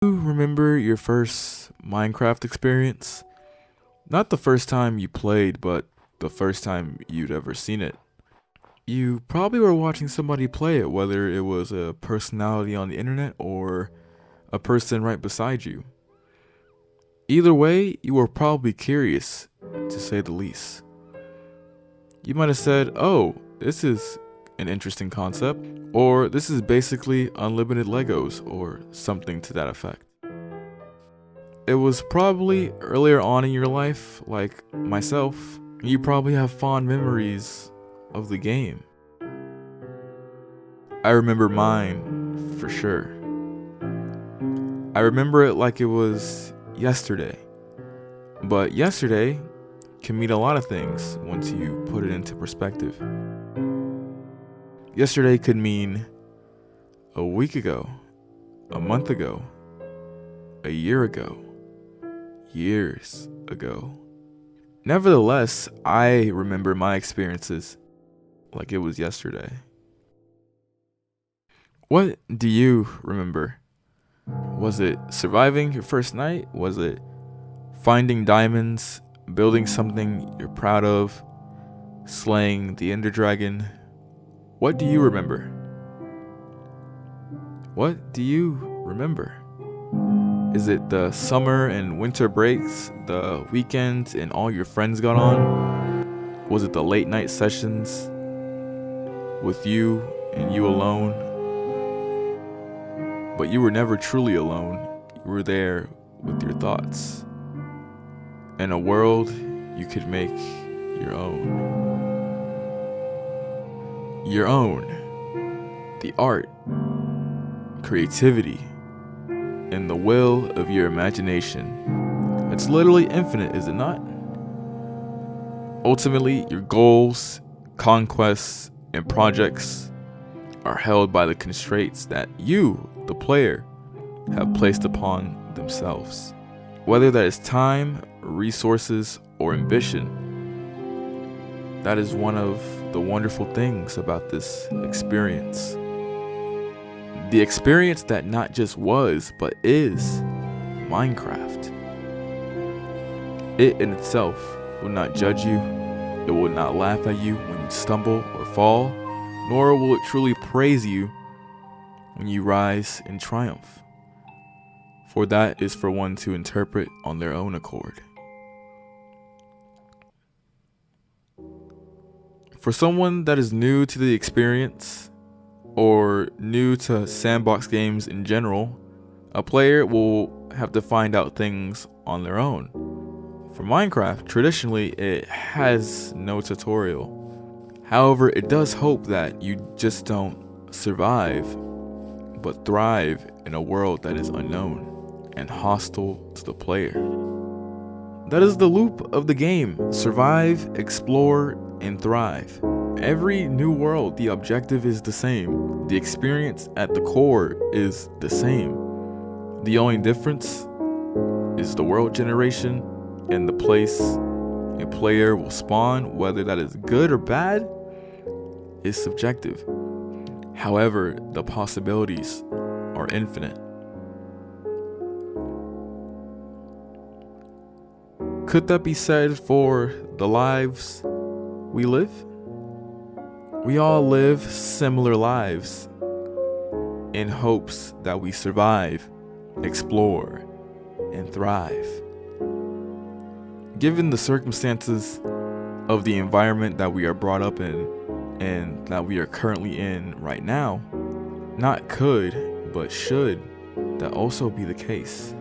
You remember your first Minecraft experience? Not the first time you played, but the first time you'd ever seen it. You probably were watching somebody play it, whether it was a personality on the internet or a person right beside you. Either way, you were probably curious, to say the least. You might have said, "Oh, this is an interesting concept," or "This is basically unlimited Legos," or something to that effect. It was probably earlier on in your life, like myself. You probably have fond memories of the game. I remember mine, for sure. I remember it like it was yesterday. But yesterday can mean a lot of things once you put it into perspective. Yesterday could mean a week ago, a month ago, a year ago, years ago. Nevertheless, I remember my experiences like it was yesterday. What do you remember? Was it surviving your first night? Was it finding diamonds, building something you're proud of, slaying the Ender Dragon? What do you remember? What do you remember? Is it the summer and winter breaks, the weekends and all your friends got on? Was it the late night sessions with you and you alone? But you were never truly alone. You were there with your thoughts. In a world you could make your own. Your own. The art, creativity, and the will of your imagination. It's literally infinite, is it not? Ultimately, your goals, conquests, and projects are held by the constraints that you, the player, have placed upon themselves. Whether that is time, resources, or ambition. That is one of the wonderful things about this experience. The experience that not just was, but is Minecraft. It in itself will not judge you. It will not laugh at you when you stumble or fall, nor will it truly praise you when you rise in triumph. For that is for one to interpret on their own accord. For someone that is new to the experience, or new to sandbox games in general, a player will have to find out things on their own. For Minecraft, traditionally, it has no tutorial. However, it does hope that you just don't survive, but thrive in a world that is unknown and hostile to the player. That is the loop of the game: survive, explore, and thrive. Every new world, the objective is the same. The experience at the core is the same. The only difference is the world generation and the place a player will spawn. Whether that is good or bad is subjective. However, the possibilities are infinite. Could that be said for the lives we live? We all live similar lives in hopes that we survive, explore, and thrive. Given the circumstances of the environment that we are brought up in and that we are currently in right now, not could, but should that also be the case.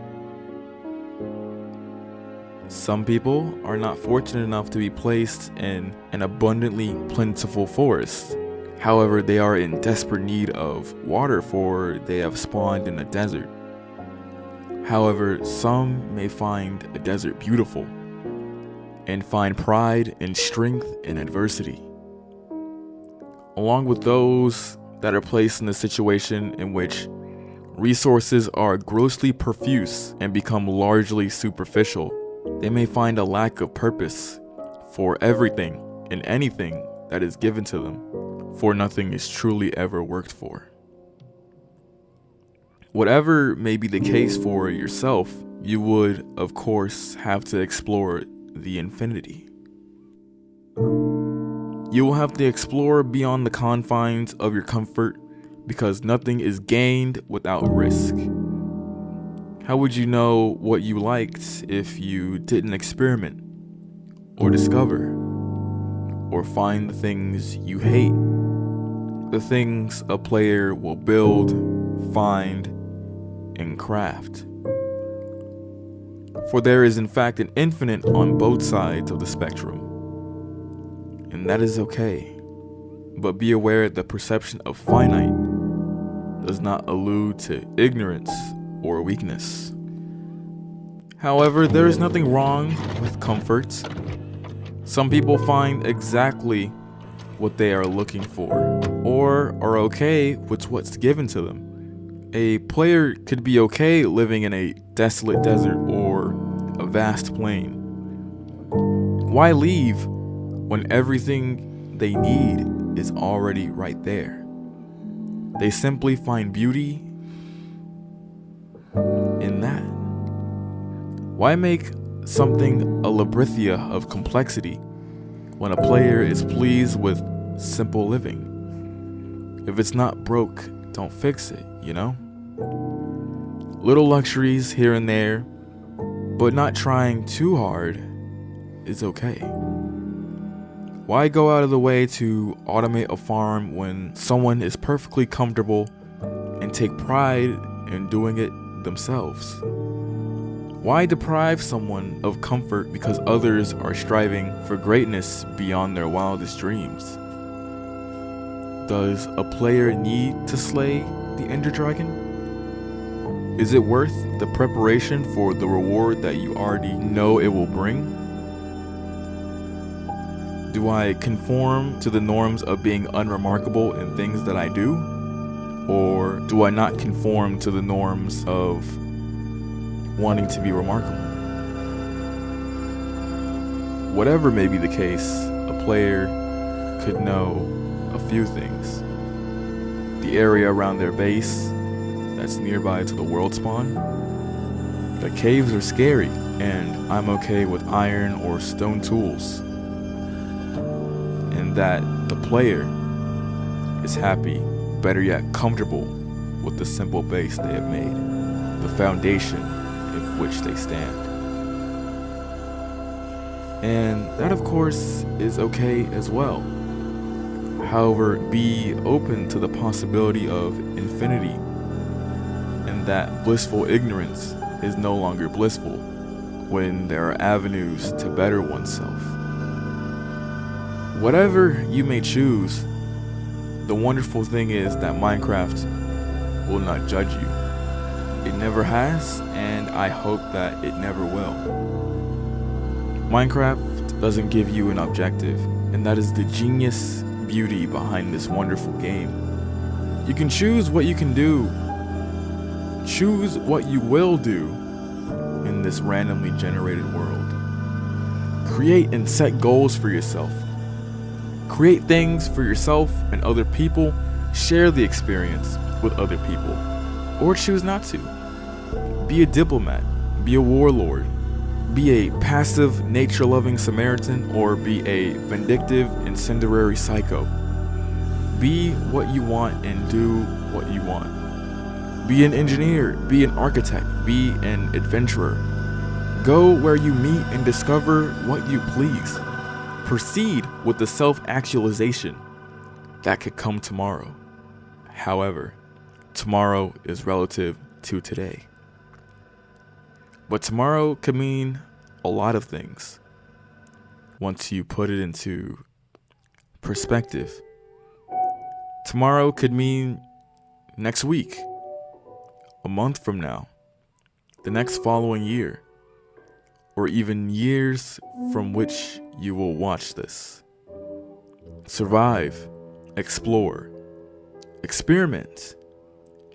Some people are not fortunate enough to be placed in an abundantly plentiful forest. However, they are in desperate need of water, for they have spawned in a desert. However, some may find a desert beautiful and find pride and strength in adversity. Along with those that are placed in a situation in which resources are grossly profuse and become largely superficial, they may find a lack of purpose for everything and anything that is given to them, for nothing is truly ever worked for. Whatever may be the case for yourself, you would, of course, have to explore the infinity. You will have to explore beyond the confines of your comfort because nothing is gained without risk. How would you know what you liked if you didn't experiment or discover or find the things you hate? The things a player will build, find, and craft. For there is in fact an infinite on both sides of the spectrum. And that is okay. But be aware the perception of finite does not allude to ignorance or weakness. However, there is nothing wrong with comfort. Some people find exactly what they are looking for, or are okay with what's given to them. A player could be okay living in a desolate desert or a vast plain. Why leave when everything they need is already right there? They simply find beauty in that. Why make something a labyrinthia of complexity when a player is pleased with simple living? If it's not broke, don't fix it, you know? Little luxuries here and there, but not trying too hard is okay. Why go out of the way to automate a farm when someone is perfectly comfortable and take pride in doing it themselves? Why deprive someone of comfort because others are striving for greatness beyond their wildest dreams? Does a player need to slay the Ender Dragon? Is it worth the preparation for the reward that you already know it will bring? Do I conform to the norms of being unremarkable in things that I do? Or do I not conform to the norms of wanting to be remarkable? Whatever may be the case, a player could know a few things. The area around their base that's nearby to the world spawn. The caves are scary, and I'm okay with iron or stone tools. And that the player is happy, better yet comfortable, with the simple base they have made, the foundation in which they stand. And that, of course, is okay as well. However, be open to the possibility of infinity, and that blissful ignorance is no longer blissful when there are avenues to better oneself. Whatever you may choose, the wonderful thing is that Minecraft will not judge you. It never has, and I hope that it never will. Minecraft doesn't give you an objective, and that is the genius beauty behind this wonderful game. You can choose what you can do, choose what you will do in this randomly generated world. Create and set goals for yourself. Create things for yourself and other people. Share the experience with other people, or choose not to. Be a diplomat, be a warlord, be a passive, nature-loving Samaritan, or be a vindictive, incendiary psycho. Be what you want and do what you want. Be an engineer, be an architect, be an adventurer. Go where you meet and discover what you please. Proceed with the self-actualization that could come tomorrow. However, tomorrow is relative to today. But tomorrow could mean a lot of things once you put it into perspective. Tomorrow could mean next week, a month from now, the next following year, or even years from which you will watch this. Survive, explore, experiment,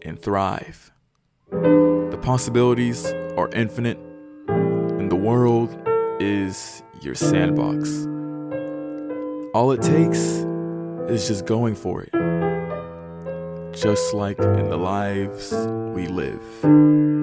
and thrive. The possibilities are infinite, and the world is your sandbox. All it takes is just going for it. Just like in the lives we live.